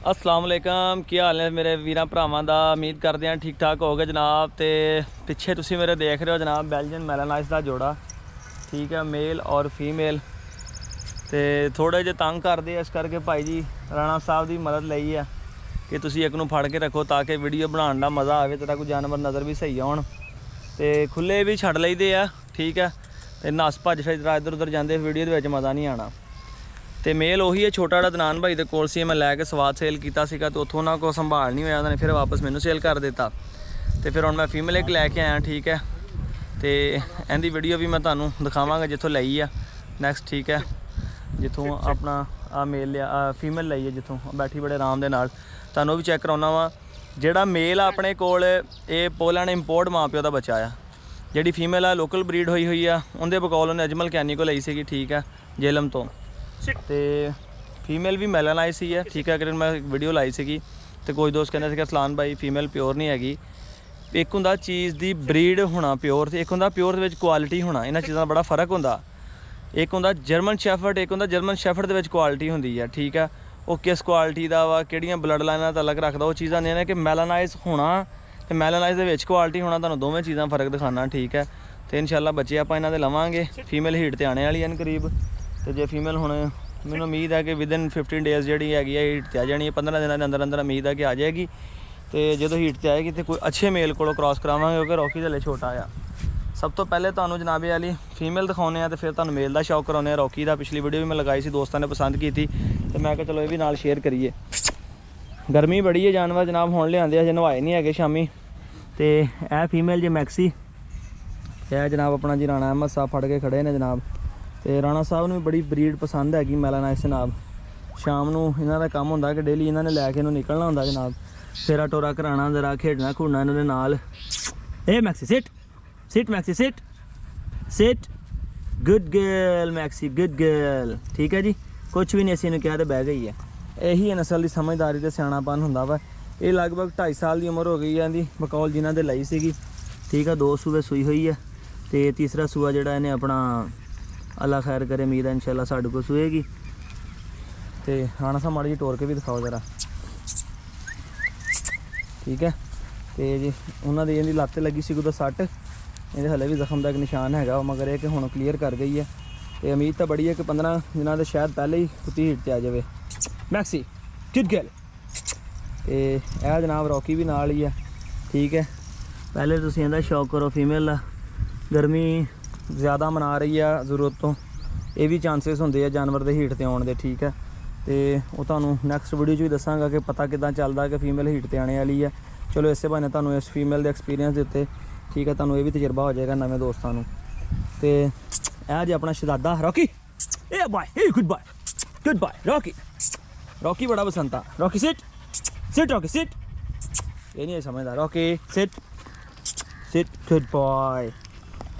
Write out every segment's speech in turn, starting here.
अस्सलाम वालेकुम की हाल है मेरे वीरां भरावां दा। उम्मीद करते हैं ठीक ठाक होगे जनाब। तो पिछे तुसी मेरे देख रहे हो जनाब बेल्जियन मेलानाइज का जोड़ा, ठीक है, मेल और फीमेल। तो थोड़े जे तंग करते इस करके भाई जी राणा साहब की मदद लई है कि तुसी एक नूं फड़ के रखो ताकि वीडियो बनाने का मज़ा आए, तेरा कोई जानवर नज़र भी सही आउण। तो खुले भी छड़ लईदे आ, ठीक है। तो नस भज फिर इधर उधर जाते वीडियो के मज़ा नहीं आना। तो मेल उही है छोटा जिहा दनान भाई के कोल सी, मैं लैके स्वाद सेल किया सीगा, तो उत्थों उन्होंने को संभाल नहीं होया, उन्होंने फिर वापस मैनू सेल कर दिता। तो फिर हुण मैं फीमेल एक लैके आया, ठीक है। तो इहदी वीडियो भी मैं तुहानूं दिखावांगा जिथों लई आ नैक्सट, ठीक है, जिथों अपना आ मेल लिया फीमेल लई है, जिथों बैठी बड़े आराम दे नाल। तुहानूं भी चैक कराउणा वा। जिहड़ा मेल आ अपने कोल ये पोलैंड इंपोर्ट माँ प्यो का बच्चा आ। जिहड़ी फीमेल आ लोकल ब्रीड हुई हुई आ, उहदे बकौल उन्हें अजमल कैनी को लई सीगी, ठीक है, जेलम तो। तो फीमेल भी मेलानाइज ही है, ठीक है। अगर मैं वीडियो लाई सी तो कुछ दोस्त कहते थे सलान भाई फीमेल प्योर नहीं हैगी। एक होंदा चीज़ की ब्रीड होना प्योर, तो एक होंदा प्योर दे क्वालिटी होना, इन्हां चीज़ों का बड़ा फर्क होंदा। एक होंदा जर्मन शैफर्ड, एक होंदा जर्मन शैफर्ड दे विच क्वालिटी होंदी है, ठीक है। वो किस क्वालिटी का वा, किहड़ियां ब्लड लाइनां दा अलग रखदा, वो चीज़ां ने कि मेलानाइज होना तो मेलानाइज दे विच क्वालिटी होना, तुहानूं दोवें चीज़ां फर्क दिखाना, ठीक है। तो इंशाल्लाह बच्चे आपां इन्हां दे लवांगे। फीमेल हीट ते आने वाली है करीब। तो जे फीमेल हुण मैनूं उम्मीद है कि विदिन 15 डेज़ जी हैगी है हीट ते आ जानी है, 15 दिनों के अंदर अंदर उम्मीद है कि आ जाएगी। तो जो हीट ते आएगी तो कोई अच्छे मेल को क्रॉस करावांगे, क्योंकि रॉकी हले छोटा आ। सब तो पहले तुहानूं जनाबे वाली फीमेल दिखाने, तो फिर तुहानूं मेल का शौक कराने। रॉकी का पिछली वीडियो भी मैं लगाई सी, दोस्तों ने पसंद की थी, तो मैं कहा चलो ये भी नाल शेयर करिए। गर्मी बड़ी है जानवर जनाब, हुण लिआंदे अजे नवाए नहीं है शामी। तो यह फीमेल जी मैक्सी है जनाब, अपना जी राणा अहमद साहब फड़ के खड़े ने जनाब। तो राणा साहब ने बड़ी ब्रीड पसंद हैगी मेलानाइज जनाब। शाम को इन्हों का काम होंदा कि डेली इन्होंने लैके निकलना होंदा जनाब, फेरा टोरा कराना, जरा खेडना खूडना इन्होंने नाल। ए Maxi sit sit, Maxi sit sit, good girl Maxi, good girl, ठीक है जी। कुछ भी नहीं असीं कहा तो बह गई है। यही है नस्ल की समझदारी तो सियाणापन होंदा वा। ये लगभग 2.5 साल की उम्र हो गई है इहदी, बकौल जिन्हां दे लई सीगी, ठीक है। 2 सूबे सूई हुई है, तो तीसरा सूआ जिहड़ा इन्हें अपना अल्लाह खैर करे, उम्मीद है इंशाल्लाह साढ़े को सूएगी। तो राणा साहब माड़ी जी टोर के भी दिखाओ जरा, ठीक है। तो जी उन्होंने इहदी लत्त लगी सी कुछ सट, इहदे हले भी जख्म का एक निशान हैगा, मगर यह कि हुण क्लीयर कर गई है। तो उम्मीद तो बड़ी है कि 15 दिनों के शायद पहले ही कुत्ती हीट आ जाए। Maxi good girl. तो यह जनाब रॉकी भी नाल ही है, ठीक है। पहले तुसीं इहदा शौक करो फीमेल का। गर्मी ज़्यादा मना रही है जरूरत तो, ये भी चांसेस होंगे जानवर के हीट ते आने दे, ठीक है। तो वो तुहानूं नैक्सट वीडियो भी दसांगा कि पता किदां चलदा कि फीमेल हीट ते आने वाली है। चलो इस बहाने तुहानूं इस फीमेल के एक्सपीरियंस दिते, ठीक है, तुहानूं ये भी तजर्बा हो जाएगा नवे दोस्तों नूं। तो यह जी अपना शहजादा Rocky, a boy, a good boy, good boy Rocky. Rocky बड़ा पसंद था। Rocky sit sit, Rocky sit, ये नहीं समझदा। Rocky sit sit, good boy,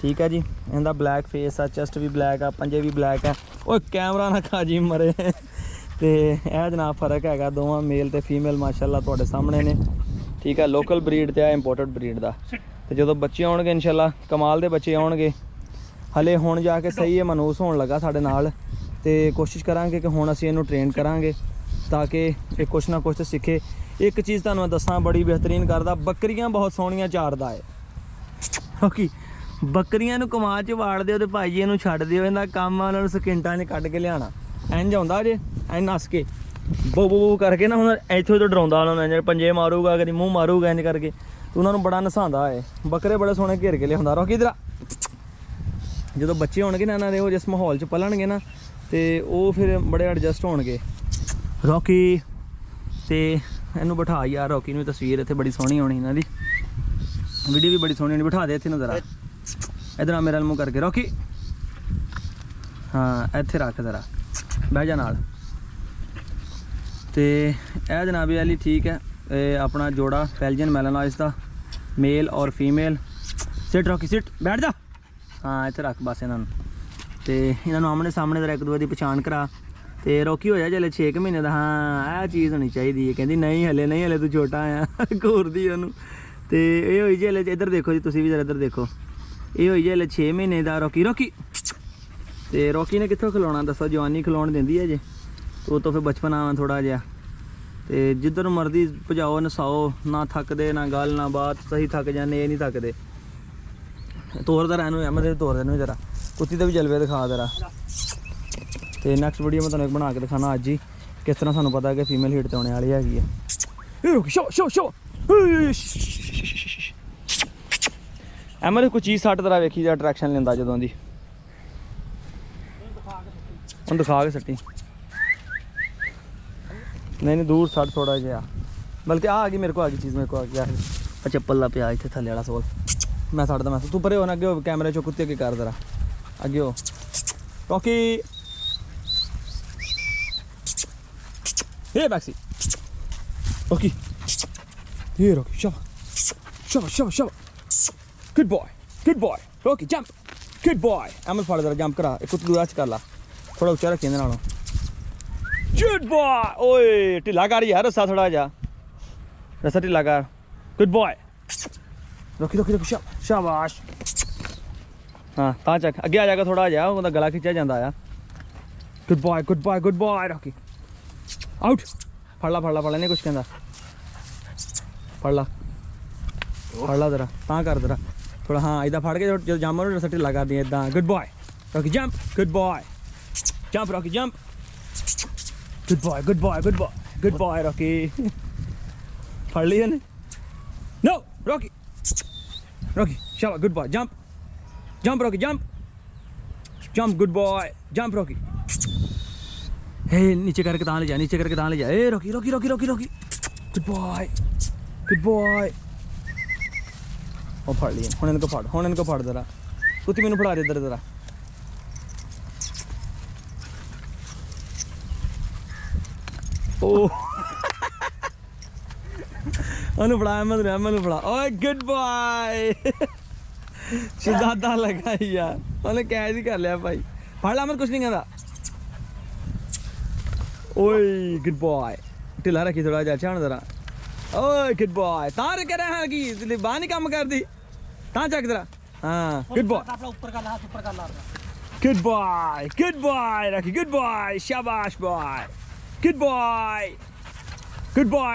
ठीक है जी। इनका ब्लैक फेस आ, चेस्ट भी ब्लैक आ, पंजे भी ब्लैक है। वो कैमरा ना खा जी मरे। तो यह जनाब फर्क है दोवां मेल तो फीमेल माशाल्लाह तुहाडे सामने ने, ठीक है। लोकल ब्रीड तो इंपोर्टेड ब्रीड का। तो जो बच्चे आउणगे इंशाल्लाह कमाल के बच्चे आउणगे। हले हुण जाके सही है मनूस होने लगा साडे नाल। तो कोशिश करांगे कि हुण असीं इहनूं ट्रेन करांगे ताकि ये कुछ ना कुछ सीखे। एक चीज़ तुहानूं दसां बड़ी बेहतरीन करदा, बकरियां बहुत सोहणियां चारदा है। क्योंकि बकरियां नूं कमा च वाड़ दिओ ते भाई जी इहनूं छड्ड दिओ, इहदा काम आ उन्हां नूं सकिंटां च कढ के लिआना। इंज आउंदा जे इंज नस के बो बो करके ना, हुण इत्थों तो डराउंदा उन्हां नूं, पंजे मारूगा कदी मूँह मारूगा इंज करके, तो उन्हां नूं बड़ा नसांदा है। बकरे बड़े सोहणे घेर के लिआंदा। रॉकी इधर जो बच्चे होणगे ना इन्हां दे, जिस माहौल च पलणगे ना, तो वो फिर बड़े एडजस्ट होणगे। रॉकी तो इनू बिठा यार, रॉकी नूं तस्वीर इत्थे बड़ी सोहनी होनी इन्हां दी, वीडियो भी बड़ी सोहनी होनी। बिठा दे इत्थे नूं जरा, इधर मेरे मुँह करके रॉकी, हाँ इत्थे रख जरा, बह जा नाल। तो यह जनाबे वाली, ठीक है, अपना जोड़ा बेल्जियन मेलानाइज का मेल और फीमेल। सिट रॉकी सिट, बैठ जा, हाँ इत्थे रख बस इन्हों। तो इन्हों आमने सामने जरा एक दूसरे की पछाण करा। तो रॉकी हो जाए जल्द 6 महीने का, हाँ यह चीज़ होनी चाहिए है। कहती नहीं हले नहीं, हले तू छोटा आ, घूरदी उन्होंने। तो ये हुई जी हले, इधर देखो जी, तुसीं भी जरा इधर देखो, ये हुई जी हले 6 महीने का रॉकी। रॉकी तो रॉकी ने कितों खिलाना दसो, जवानी खिलाउण दिंदी है जे, तो फिर बचपन आवा थोड़ा जिहा। ਤੇ ਜਿੱਧਰ ਮਰਜ਼ੀ ਭਜਾਓ ਨਸਾਓ, ਨਾ ਥੱਕਦੇ ਨਾ ਗੱਲ ਨਾ ਬਾਤ, ਸਹੀ ਥੱਕ ਜਾਂਦੇ, ਇਹ ਨਹੀਂ ਥੱਕਦੇ। ਤੋਰਦਾ ਰਹਿਣ ਨੂੰ ਅਹਿਮਦ, ਤੋਰ ਦੇਣ ਨੂੰ ਜਰਾ ਕੁੱਤੀ ਦੇ ਵੀ ਜਲਵੇ ਦਿਖਾ ਜਰਾ। ਤੇ ਨੈਕਸਟ ਵੀਡੀਓ ਮੈਂ ਤੁਹਾਨੂੰ ਇੱਕ ਬਣਾ ਕੇ ਦਿਖਾਣਾ ਅੱਜ ਹੀ, ਕਿਸ ਤਰ੍ਹਾਂ ਸਾਨੂੰ ਪਤਾ ਕਿ ਫੀਮੇਲ ਹੀਟ ਤੇ ਆਉਣੇ ਵਾਲੀ ਹੈਗੀ ਹੈ। ਸ਼ੋ ਅਹਿਮਦ ਕੋਈ ਚੀਜ਼ ਸੱਟ ਤਰ੍ਹਾਂ ਵੇਖੀ ਜਾਂ ਅਟਰੈਕਸ਼ਨ ਲੈਂਦਾ ਜਦੋਂ ਦੀ, ਹੁਣ ਦਿਖਾ ਕੇ ਸੱਟੀ। नहीं दूर सट थोड़ा जिहा, बल्कि आ गई मेरे को, आ गई चीज़ मेरे को आ गई। आ चप्पल का पिया इतने थले वाला सोल मैं सटदा, मैं तू परे हो ना, अगे हो कैमरे चो, कुत्ते अगे कर जरा अगे हो। रॉकी हे बैक्सी, रॉकी ये रॉकी, शाबाश good boy Rocky jump, good boy. अमल फाड़ जरा जंप करा, एक कुत्ते दूर कर ला, थोड़ा ऊंचा रखी इहदे नालों। गुड बॉय, ओए ढिला कर यार रस्सा, थोड़ा जा रस्सा ढिला कर। गुड बॉय, रोकी शाबाश। हाँ तां चक अगे आ जाएगा, थोड़ा जा ਉਹਦਾ ਗਲਾ ਖਿੱਚਿਆ ਜਾਂਦਾ ਆ। Good boy Rocky out. ਫੜ ਲਾ ਨਹੀਂ ਕੁਛ ਕਹਿੰਦਾ, ਫੜ ਲਾ ਜਰਾ, ਤਾਂ ਕਰ ਜਰਾ ਥੋੜਾ। ਹਾਂ ਇਦਾਂ ਫੜ ਕੇ ਜਦੋਂ ਜੰਪ ਮਾਰੋ ਰਸਾ ਢਿੱਲਾ ਕਰਦੀ ਇਦਾਂ। Good boy Rocky jump, good boy jump Rocky jump, good boy Rocky. फड़ लिया ने, नो रॉकी शाबाश, good boy jump Rocky jump, good boy jump Rocky. हे नीचे करके तां ले जा, ए रॉकी गुड बॉय ओ फड़ लिए। हुण इनको फड़ जरा, कुत्ती मैनू फड़ा दे इधर जरा। ਉਹਨੂੰ ਫੜਾ, ਅਹਿਮਦ ਨੂੰ ਫੜਾ। ਓਏ ਗੁੱਡ ਬॉय ਸ਼ਹਜ਼ਾਦਾ ਲੱਗਾ ਯਾਰ, ਉਹਨੇ ਕੈਚ ਹੀ ਕਰ ਲਿਆ ਭਾਈ। ਫੜ ਲਾ ਅਹਿਮਦ, ਕੁਛ ਨਹੀਂ ਕਹਿੰਦਾ। ਓਏ ਗੁੱਡ ਬॉय, ਢਿੱਲਾ ਰੱਖੀ ਥੋੜਾ ਜਿਹਾ, ਛਾਣ ਜ਼ਰਾ। ਓਏ ਗੁੱਡ ਬॉय, ਤਾਂ ਰੱਖ ਰਿਹਾ ਹੈ ਕਿ ਬਾਹ ਨਹੀਂ ਕੰਮ ਕਰਦੀ, ਤਾਂ ਚੱਕ ਜ਼ਰਾ। ਹਾਂ ਗੁੱਡ ਬॉय, ਉੱਪਰ ਕਰ ਲਾ, good boy Rocky, good boy शाबाश boy, good boy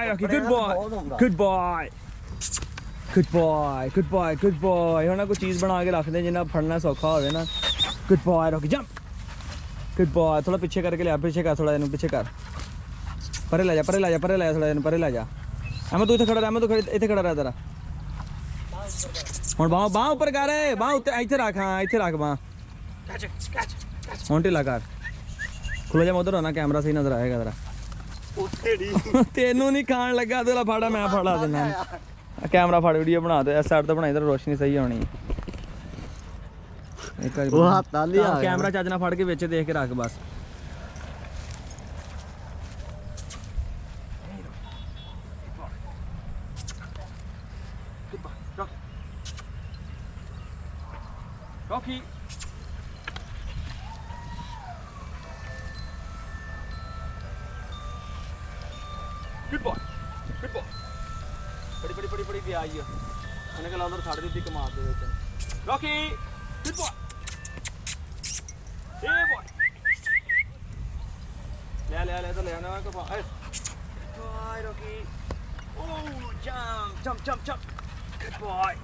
Rocky, good boy. ਹੁਣ ਕੋਈ ਚੀਜ਼ ਬਣਾ ਕੇ ਰੱਖਦੇ ਜਿੰਨਾ ਫੜਨਾ ਸੌਖਾ ਹੋਵੇ ਨਾ। Good boy Rocky jump, good boy. थोड़ा पीछे करके लिया, पीछे कर, थोड़ा इन्हें पीछे कर, परे ले जा थोड़ा इन्हें परे ले जा। अहमद तू इत्थे खड़ा रह, अहमद तू इत्थे खड़ा रह जरा। ਹੁਣ ਬਾਹ ਉੱਪਰ ਕਰ, ਬਾਹ ਉੱਤੇ ਇੱਥੇ ਰੱਖ। ਹਾਂ ਇੱਥੇ ਰੱਖ ਬਾਹ, ਹੁਣ ਢਿੱਲਾ ਕਰ। ਖੁੱਲਾ ਜਾ, ਉਧਰ ਹੋਣਾ ਕੈਮਰਾ ਸਹੀ ਨਜ਼ਰ ਆਏਗਾ ਜਰਾ। ਤੈਨੂੰ ਨਹੀਂ ਖਾਣ ਲੱਗਾ, ਤੇਰਾ ਫਾੜਾ ਮੈਂ ਫੜਾ ਦਿੰਦਾ। ਕੈਮਰਾ ਫੜ, ਵੀਡੀਓ ਬਣਾ ਦੇ, ਇਸ ਸਾਈਡ ਤੋਂ ਬਣਾਈ, ਤੇ ਰੋਸ਼ਨੀ ਸਹੀ ਹੋਣੀ। ਕੈਮਰਾ ਚੱਜ ਨਾਲ ਫੜ ਕੇ ਵਿੱਚ ਦੇਖ ਕੇ ਰੱਖ ਬਸ। Rocky good boy बड़ी भी आई है, मैंने कहा उधर साढ़े दी कमाल दे ਵਿੱਚ। Rocky good boy, hey boy ले तो ले आना को ए boy Rocky, oh jump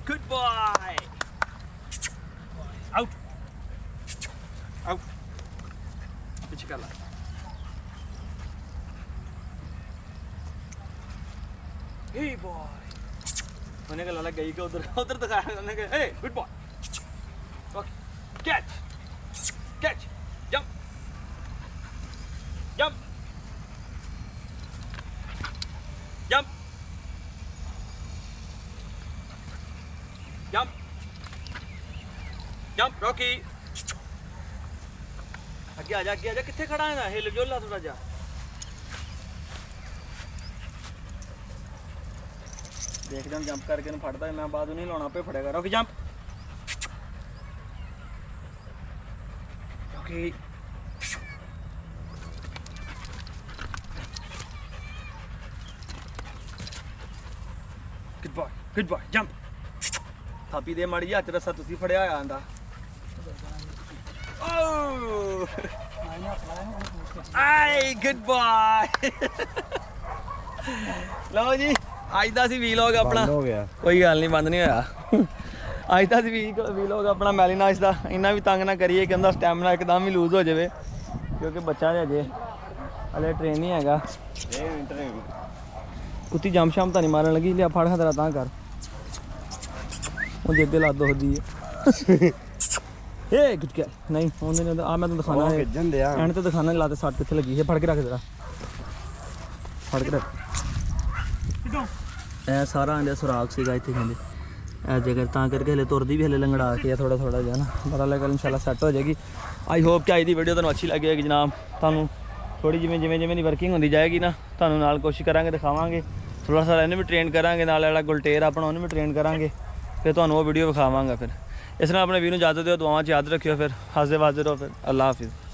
good boy out पीछे कर ला। Hey boy, मैंने कहा लाला गई का उधर दिखाया, मैंने कहा hey good boy, okay catch jump Rocky। अगे आ जा, कित्थे खड़ा है ना, हिल जोला थोड़ा जा। देख जम जंप करके न फड़ता है, मैं बाद नहीं लाना, पे फड़ेगा। Rocky jump, Rocky good boy jump. थापी दे माड़ी हथ, रस्सा तुसी फड़िया होया आंदा। आई गुड बॉय ਲਓ ਜੀ ਅੱਜ ਦਾ ਅਸੀਂ ਵੀਲੌਗ ਆਪਣਾ ਹੋ ਗਿਆ ਕੋਈ ਗੱਲ ਨਹੀਂ ਬੰਦ ਨਹੀਂ ਹੋਇਆ ਅੱਜ ਦਾ ਅਸੀਂ ਵੀਲੌਗ ਆਪਣਾ ਮੈਲੀਨਾਈਸ ਦਾ ਇੰਨਾ ਵੀ ਤੰਗ ਨਾ ਕਰੀਏ ਕਿ ਉਹਦਾ ਸਟੈਮਿਨਾ ਇੱਕਦਮ ਹੀ ਲੂਜ਼ ਹੋ ਜਾਵੇ ਕਿਉਂਕਿ ਬੱਚਾ ਅਜੇ ਹਲੇ ਟ੍ਰੇਨ ਨਹੀਂ ਹੈਗਾ ਕੁੱਤੀ ਜੰਮ ਸ਼ਾਮ ਤਾਂ ਨਹੀਂ ਮਾਰਨ ਲੱਗੀ ਲਿਆ ਫੜ ਖਤਰਾ ਤਾਂ ਕਰ ਉਹਦੇ ਅੱਗੇ ਲੱਦ ਹੁੰਦੀ ਹੈ ਏ ਕਿੱਥੇ ਨਹੀਂ ਉਹਨੇ ਆ ਮੈਂ ਤੁਹਾਨੂੰ ਦਿਖਾਣਾ ਹੈ ਜਾਂਦੇ ਆ ਐਂਡ ਤੇ ਦਿਖਾਣਾ ਲਾ ਤੇ ਸੱਟ ਕਿੱਥੇ ਲੱਗੀ ਹੈ ਫੜ ਕੇ ਰੱਖ ਜਰਾ ਫੜ ਕੇ ਰੱਖ ਇਹ ਸਾਰਾ ਆਂਦੇ ਸੁਰਾਗ ਸੀਗਾ ਇੱਥੇ ਕਹਿੰਦੇ ਇਹ ਜਗ੍ਹਾ ਤਾਂ ਕਰਕੇ ਹਲੇ ਤੁਰਦੀ ਵੀ ਹਲੇ ਲੰਗੜਾ ਕੇ ਥੋੜਾ ਥੋੜਾ ਜਿਹਾ ਨਾ ਪਤਾ ਲੱਗਾ ਇਨਸ਼ਾਅੱਲਾ ਸੈੱਟ ਹੋ ਜਾਏਗੀ ਆਈ ਹੋਪ ਕਿ ਅੱਜ ਦੀ ਵੀਡੀਓ ਤੁਹਾਨੂੰ ਅੱਛੀ ਲੱਗੀ ਹੋਵੇਗੀ ਜਨਾਬ ਤੁਹਾਨੂੰ ਥੋੜੀ ਜਿਵੇਂ ਦੀ ਵਰਕਿੰਗ ਹੁੰਦੀ ਜਾਏਗੀ ਨਾ ਤੁਹਾਨੂੰ ਨਾਲ ਕੋਸ਼ਿਸ਼ ਕਰਾਂਗੇ ਦਿਖਾਵਾਂਗੇ ਥੋੜਾ ਸਾਰਾ ਇਹਨੂੰ ਵੀ ਟ੍ਰੇਨ ਕਰਾਂਗੇ ਨਾਲ ਵਾਲਾ ਗੁਲਟੇਰ ਆਪਣਾ ਉਹਨੂੰ ਵੀ ਟ੍ਰੇਨ ਕਰਾਂਗੇ ਫਿਰ ਤੁਹਾਨੂੰ ਉਹ ਵੀਡੀਓ ਵਿਖਾਵਾਂਗਾ ਫਿਰ ਇਸ ਨਾਲ ਆਪਣੇ ਵੀਰ ਨੂੰ ਇਜਾਜ਼ਤ ਦਿਓ ਦੁਆਵਾਂ 'ਚ ਯਾਦ ਰੱਖਿਓ ਫਿਰ ਹੱਸਦੇ ਵੱਸਦੇ ਰਹੋ ਫਿਰ ਅੱਲਾ ਹਾਫਿਜ਼